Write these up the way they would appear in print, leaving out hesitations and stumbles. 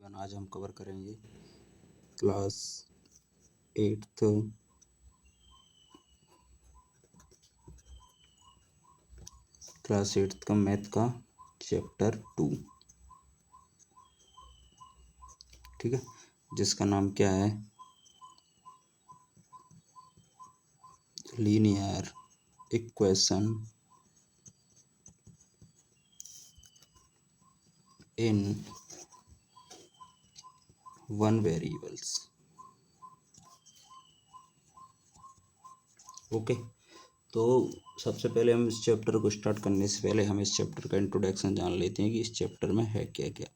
11 आज हम कवर करेंगे क्लास 8th का मैथ का चैप्टर 2। ठीक है, जिसका नाम क्या है, linear equation in one variables. Okay, तो सबसे पहले हम इस चैप्टर को स्टार्ट करने से पहले हम इस चैप्टर का इंट्रोडक्शन जान लेते हैं कि इस चैप्टर में है क्या क्या।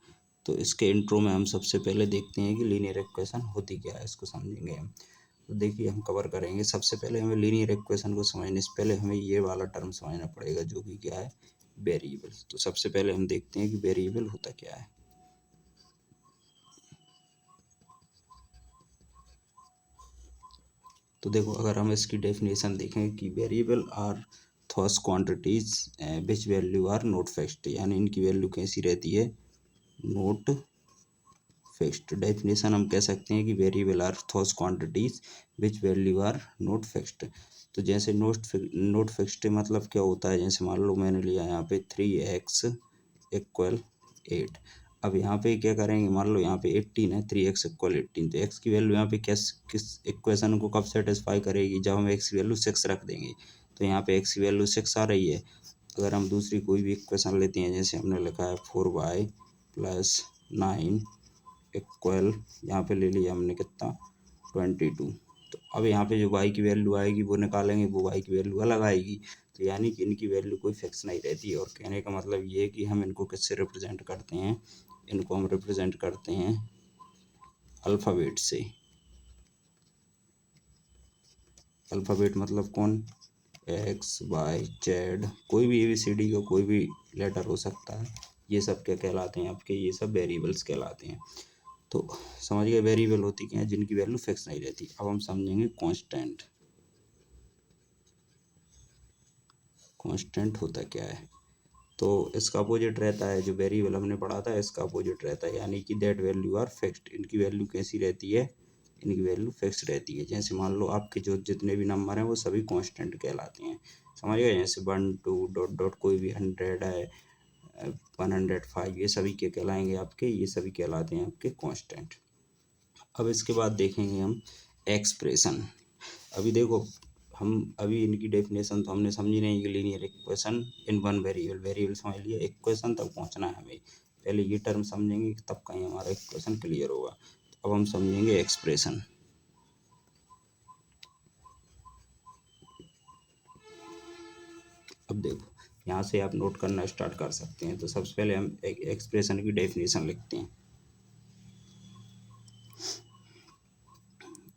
तो इसके इंट्रो में हम सबसे पहले देखते हैं कि लीनियर इक्वेशन होती क्या है, इसको समझेंगे हम। तो देखिए, हम कवर करेंगे। सबसे पहले हमें लीनियर इक्वेशन को समझने से पहले हमें ये वाला टर्म समझना पड़ेगा, जो कि क्या है, वेरिएबल। तो सबसे पहले हम देखते हैं कि वेरिएबल होता क्या है। तो देखो, अगर हम इसकी डेफिनेशन देखें कि variable are those quantities which value are not fixed, यानी इनकी वैल्यू कैसी रहती है, नॉट फिक्स्ड। डेफिनेशन हम कह सकते हैं कि variable are those quantities which value are not fixed. तो जैसे नॉट फिक्स्ड मतलब क्या होता है, जैसे मान लो मैंने लिया यहाँ पे 3x इक्वल 8। अब यहाँ पे क्या करेंगे, मान लो यहाँ पे 18 है, 3x इक्वल 18। तो x की वैल्यू यहाँ पे किस इक्वेशन को कब सेटिस्फाई करेगी, जब हम x की वैल्यू 6 रख देंगे। तो यहाँ पे x की वैल्यू 6 आ रही है। अगर हम दूसरी कोई भी इक्वेशन लेते हैं, जैसे हमने लिखा है 4y प्लस 9 इक्वल, यहाँ पे ले लिया हमने कितना, 22। तो अब यहाँ पे जो y की वैल्यू आएगी वो निकालेंगे, वो y की वैल्यू अलग आएगी। तो यानी कि इनकी वैल्यू कोई फिक्स नहीं रहती है। और कहने का मतलब ये है कि हम इनको किससे रिप्रेजेंट करते हैं, इनको हम रिप्रेजेंट करते हैं अल्फ़ाबेट से। अल्फ़ाबेट मतलब कौन, एक्स वाई जेड, कोई भी ABCD का कोई भी लेटर हो सकता है। ये सब क्या कहलाते हैं आपके, ये सब वेरिएबल्स कहलाते हैं। तो समझ गए, वेरिएबल होती क्या है, जिनकी वैल्यू फिक्स नहीं रहती। अब हम समझेंगे कांस्टेंट। कांस्टेंट होता क्या है, तो इसका अपोजिट रहता है, जो वेरिएबल हमने पढ़ा था इसका अपोजिट रहता है, यानी कि दैट वैल्यू आर फिक्स्ड। इनकी वैल्यू कैसी रहती है, इनकी वैल्यू फिक्स रहती है। जैसे मान लो आपके जो जितने भी नंबर हैं वो सभी कांस्टेंट कहलाते हैं। समझ गए, जैसे 1 2 डॉट डॉट, कोई भी 100 है, 105, ये सभी क्या कहलाएंगे आपके, ये सभी कहलाते हैं आपके कांस्टेंट। अब इसके बाद देखेंगे हम एक्सप्रेशन। अभी देखो, हम अभी इनकी डेफिनेशन तो हमने समझी नहीं कि linear equation in one variable, variable समझ लिया, इक्वेशन तक पहुंचना है हमें। पहले ये टर्म समझेंगे तब कहीं हमारा इक्वेशन क्लियर होगा। तो अब हम समझेंगे एक्सप्रेशन। अब देखो, यहाँ से आप नोट करना स्टार्ट कर सकते हैं। तो सबसे पहले हम एक एक्सप्रेशन की डेफिनेशन लिखते हैं।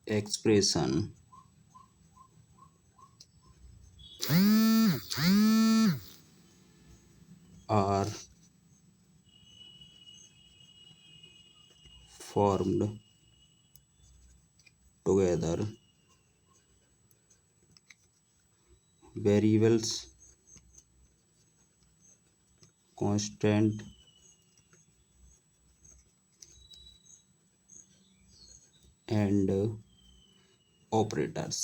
Expression are formed together variables, constant and operators।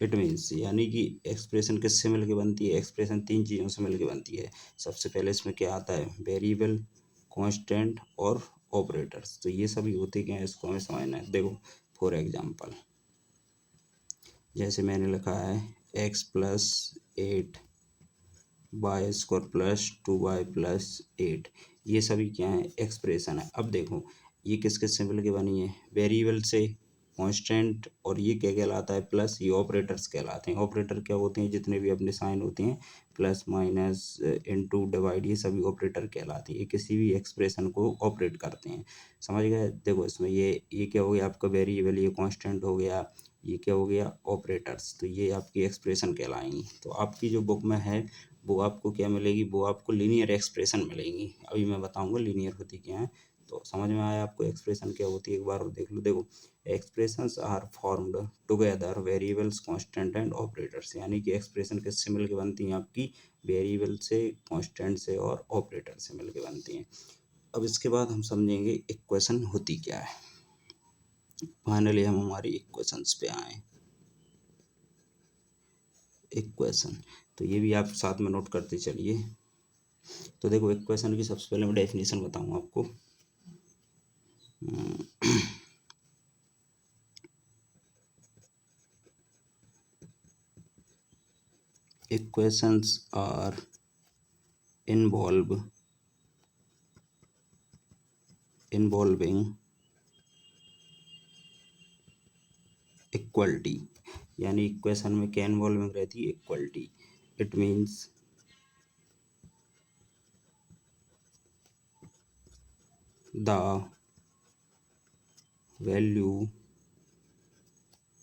It means, यानी कि एक्सप्रेशन किससे मिलके बनती है, एक्सप्रेशन 3 चीज़ों से मिलके बनती है। सबसे पहले इसमें क्या आता है, वेरिएबल, कांस्टेंट और ऑपरेटर्स। तो ये सभी होते क्या हैं, इसको हमें समझना है। देखो, फॉर एग्जांपल, जैसे मैंने लिखा है x plus 8 y square plus 2y plus 8, ये सभी क्या है, एक्सप्रेशन है। अब देखो, ये किस किस से मिलके बनी है, वेरिएबल से, कांस्टेंट, और ये क्या कहलाता है, प्लस, ये ऑपरेटर्स कहलाते हैं। ऑपरेटर क्या होते हैं, जितने भी अपने साइन होते हैं, प्लस माइनस इनटू डिवाइड, ये सभी ऑपरेटर कहलाते हैं। ये किसी भी एक्सप्रेशन को ऑपरेट करते हैं। समझ गए। देखो, इसमें ये क्या हो गया आपका वेरिएबल, ये कांस्टेंट हो गया, ये क्या हो गया, ऑपरेटर्स। तो ये आपकी एक्सप्रेशन कहलाएंगी। तो आपकी जो बुक में है वो आपको क्या मिलेगी, वो आपको लीनियर एक्सप्रेशन मिलेंगी। अभी मैं बताऊंगा लीनियर होती क्या है। तो समझ में आया आपको एक्सप्रेशन क्या होती है, एक बार और देख लो। देखो, expressions are formed together variables constant and operators, यानी कि एक्सप्रेशन किससे मिलकर बनती हैं आपकी, वेरिएबल से, कांस्टेंट से और ऑपरेटर से मिलकर बनती हैं। अब इसके बाद हम समझेंगे इक्वेशन होती क्या है। फाइनली हम हमारी इक्वेशंस पे आए। इक्वेशन, तो ये भी आप साथ में नोट करते चलिए। तो देखो, इक्वेशन की सबसे पहले मैं डेफिनेशन बताऊँ आपको। Equations are involving इक्वलिटी, यानी इक्वेशन में क्या इन्वॉल्विंग रहती है, equality. It means the value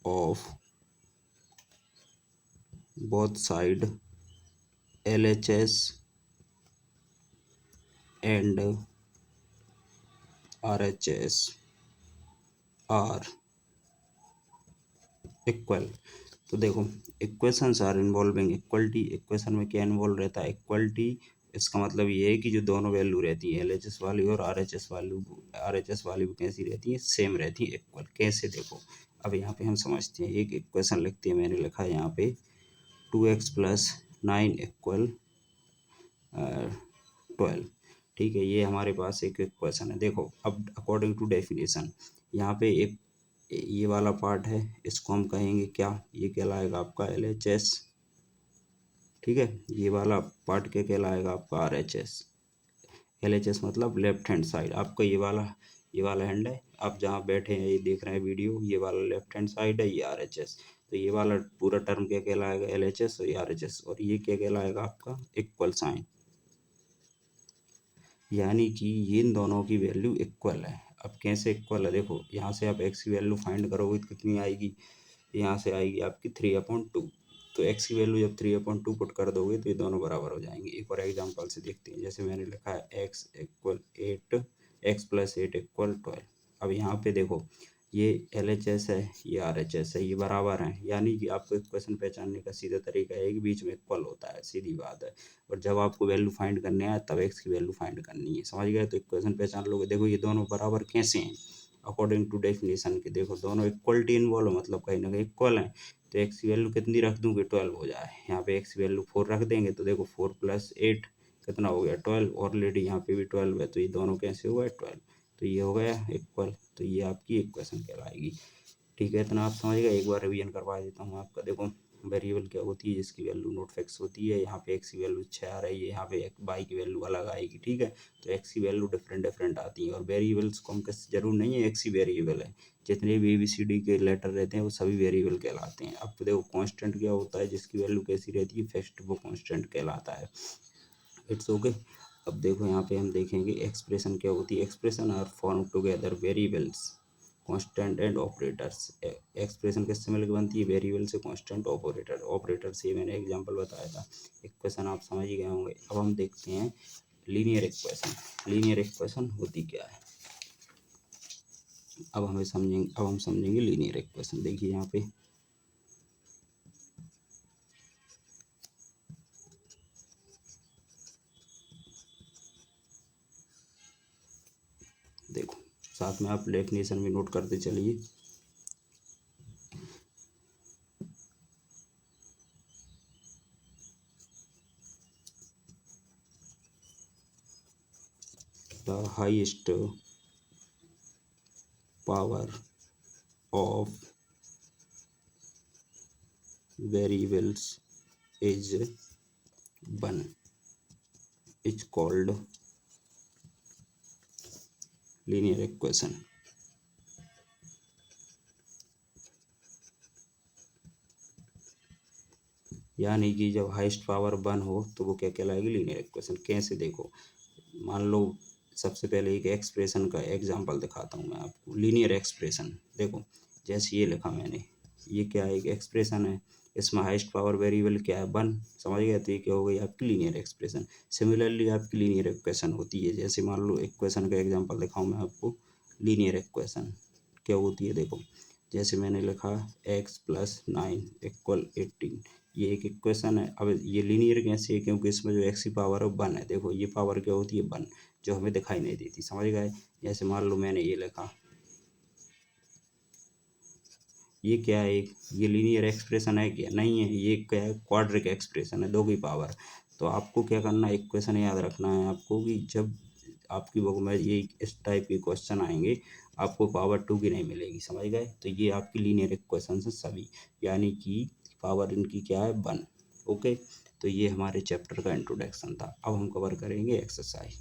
of both side LHS and RHS are equal. तो देखो, equations are involving equality, equation में क्या इन्वॉल्व रहता है, इक्वलिटी। इसका मतलब ये है कि जो दोनों वैल्यू रहती है LHS वाली और RHS वाली भी कैसी रहती है, सेम रहती है, इक्वल। कैसे, देखो अब यहाँ पे हम समझते हैं। एक इक्वेशन लिखते हैं, मैंने लिखा है यहाँ पे 2x + 9 = 12। ठीक है, ये हमारे पास एक इक्वेशन है। देखो, अब अकॉर्डिंग टू डेफिनेशन, यहाँ पे एक ये वाला पार्ट है, इसको हम कहेंगे क्या, ये कहलाएगा आपका LHS। ठीक है, ये वाला पार्ट क्या कहलाएगा आपका RHS। LHS मतलब लेफ्ट हैंड साइड, आपका ये वाला हैंड है, आप जहाँ बैठे हैं ये देख रहे हैं वीडियो, ये वाला लेफ्ट हैंड साइड है, ये RHS। तो ये वाला पूरा टर्म क्या कहलाएगा, LHS, और ये RHS, और ये क्या कहलाएगा आपका इक्वल साइन, यानी कि इन दोनों की वैल्यू इक्वल है। अब कैसे इक्वल है, देखो यहाँ से आप x की वैल्यू फाइंड करोगे तो कितनी आएगी, यहाँ से आएगी आपकी 3/2। तो x की वैल्यू जब 3/2 पुट कर दोगे तो ये दोनों बराबर हो जाएंगे। एक और एग्जांपल से देखते हैं, जैसे मैंने लिखा है x = 8, x + 8 = 12। अब यहाँ पे देखो, ये LHS है, ये RHS है, ये बराबर हैं, यानी कि आपको इक्वेशन पहचानने का सीधा तरीका है कि बीच में इक्वल होता है, सीधी बात है। और जब आपको वैल्यू फाइंड करने आए तब x की वैल्यू फाइंड करनी है, समझ गए। तो इक्वेशन पहचान लोगे। देखो, ये दोनों बराबर कैसे हैं, अकॉर्डिंग टू डेफिनेशन के। देखो, दोनों इक्वलिटी इन्वॉल्व, मतलब कहीं ना कहीं इक्वल हैं। तो x की वैल्यू कितनी रख दूँ कि 12 हो जाए, यहाँ पे x की वैल्यू 4 रख देंगे, तो देखो 4 + 8 कितना हो गया, 12। ऑलरेडी यहाँ पे भी 12 है, तो ये दोनों कैसे हुआ, 12। तो ये हो गया इक्वल, तो ये आपकी इक्वेशन कहलाएगी। ठीक है, इतना आप समझ गए। एक बार रिवीजन करवा देता हूँ आपका। देखो, वेरिएबल क्या होती है, जिसकी वैल्यू नॉट फिक्स होती है। यहाँ पे x की वैल्यू 6 आ रही है, यहाँ पे y की वैल्यू अलग आएगी। ठीक है, तो x की वैल्यू डिफरेंट डिफरेंट आती है। और वेरिएबल्स को हम किस जरूर नहीं है x ही वेरिएबल है, जितने भी ABCD के लेटर रहते हैं वो सभी वेरिएबल कहलाते हैं। अब तो देखो, कांस्टेंट क्या होता है, जिसकी वैल्यू कैसी रहती है, फिक्स्ड, वो कांस्टेंट कहलाता है। It's okay. अब देखो, यहाँ पे हम देखेंगे एक्सप्रेशन क्या होती है। Expression are form together variables constant and operators. Expression किससे मिलकर बनती है, वेरिएबल से, कांस्टेंट, ऑपरेटर से। मैंने एग्जांपल बताया था। इक्वेशन आप समझ ही गए होंगे। अब हम देखते हैं लीनियर इक्वेशन। लीनियर इक्वेशन होती क्या है, अब हम समझेंगे लीनियर इक्वेशन। देखिए यहाँ पे, देखो साथ में आप डेफिनेशन भी नोट करते चलिए। The highest power of variables is 1 is called linear equation। यानी कि जब हाईएस्ट पावर 1 हो तो वो क्या कहलाएगी, लीनियर इक्वेशन। कैसे, देखो मान लो, सबसे पहले एक एक्सप्रेशन का एग्जांपल दिखाता हूँ मैं आपको। लीनियर एक्सप्रेशन देखो, जैसे ये लिखा मैंने, ये क्या है, एक एक्सप्रेशन है। इसमें हाईएस्ट पावर वेरिएबल क्या है, 1, समझ गए। तो ये क्या हो गई आपकी लीनियर एक्सप्रेशन। सिमिलरली आपकी लीनियर इक्वेशन होती है, जैसे मान लो इक्वेशन का एग्जांपल दिखाऊं मैं आपको। लीनियर इक्वेशन क्या होती है, देखो जैसे मैंने लिखा x+9 = 18, ये एक इक्वेशन है। अब ये लीनियर कैसे है, क्योंकि इसमें जो x की पावर है 1 है। देखो ये पावर क्या होती है 1, जो हमें दिखाई नहीं देती, समझ गए। जैसे मान लो मैंने ये लिखा, ये क्या है, ये लीनियर एक्सप्रेशन है क्या, नहीं है। ये क्या है, क्वाड्रिक एक्सप्रेशन है, 2 की पावर। तो आपको क्या करना है, इक्वेशन याद रखना है आपको कि जब आपकी बुक में ये इस टाइप के क्वेश्चन आएंगे, आपको पावर 2 की नहीं मिलेगी, समझ गए। तो ये आपकी लीनियर इक्वेशन है सभी, यानी कि पावर इनकी क्या है 1। ओके, तो ये हमारे चैप्टर का इंट्रोडक्शन था। अब हम कवर करेंगे एक्सरसाइज।